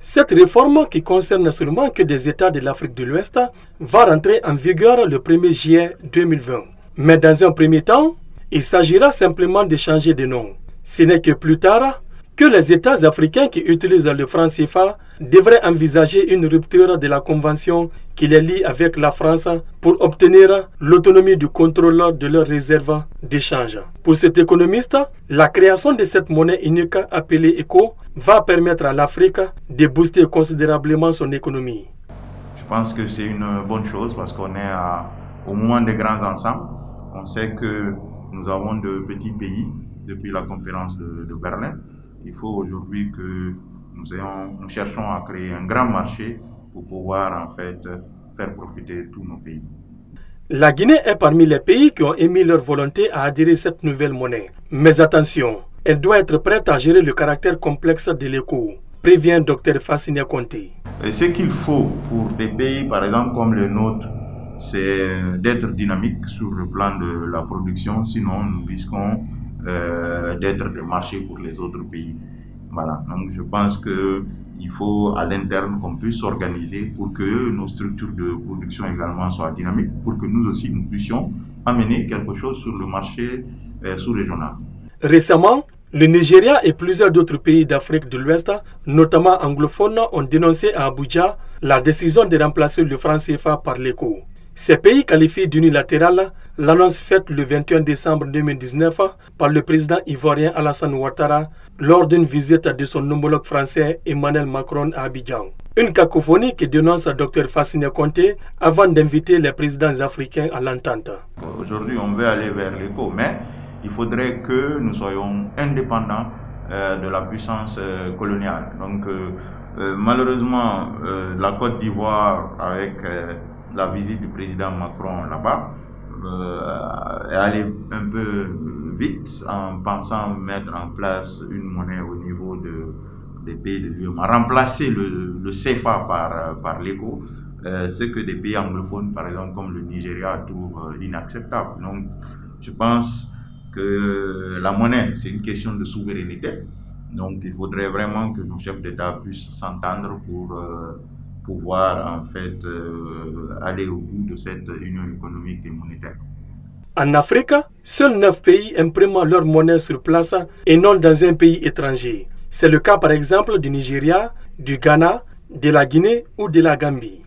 Cette réforme, qui concerne seulement que des États de l'Afrique de l'Ouest, va rentrer en vigueur le 1er juillet 2020. Mais dans un premier temps, il s'agira simplement de changer de nom. Ce n'est que plus tard que les États africains qui utilisent le franc CFA devraient envisager une rupture de la convention qui les lie avec la France pour obtenir l'autonomie du contrôle de leurs réserves d'échange. Pour cet économiste, la création de cette monnaie unique appelée ECO va permettre à l'Afrique de booster considérablement son économie. Je pense que c'est une bonne chose parce qu'on est au moment des grands ensembles. On sait que nous avons de petits pays depuis la conférence de Berlin. Il faut aujourd'hui que nous cherchons à créer un grand marché pour pouvoir en fait faire profiter tous nos pays. La Guinée est parmi les pays qui ont émis leur volonté à adhérer à cette nouvelle monnaie. Mais attention, elle doit être prête à gérer le caractère complexe de l'éco, prévient Dr Fassine Conté. Ce qu'il faut pour des pays par exemple comme le nôtre, c'est d'être dynamique sur le plan de la production, sinon nous risquons d'être des marchés pour les autres pays. Voilà, donc je pense qu'il faut à l'interne qu'on puisse s'organiser pour que nos structures de production également soient dynamiques, pour que nous aussi nous puissions amener quelque chose sur le marché sous-régional. Récemment, le Nigeria et plusieurs d'autres pays d'Afrique de l'Ouest, notamment anglophones, ont dénoncé à Abuja la décision de remplacer le franc CFA par l'ECO. Ces pays qualifient d'unilatéral l'annonce faite le 21 décembre 2019 par le président ivoirien Alassane Ouattara lors d'une visite de son homologue français Emmanuel Macron à Abidjan. Une cacophonie qui dénonce Dr Fassine Conté avant d'inviter les présidents africains à l'entente. Aujourd'hui, on veut aller vers l'ECO, mais il faudrait que nous soyons indépendants de la puissance coloniale. Donc, malheureusement, la Côte d'Ivoire, avec la visite du président Macron là-bas, est allée un peu vite en pensant mettre en place une monnaie au niveau des pays de l'UEMOA, remplacer le CFA par l'ECO, ce que des pays anglophones, par exemple comme le Nigeria, trouvent inacceptable. Donc, je pense que la monnaie, c'est une question de souveraineté. Donc, il faudrait vraiment que nos chefs d'État puissent s'entendre pour pouvoir en fait aller au bout de cette union économique et monétaire. En Afrique, seuls 9 pays impriment leur monnaie sur place et non dans un pays étranger. C'est le cas par exemple du Nigeria, du Ghana, de la Guinée ou de la Gambie.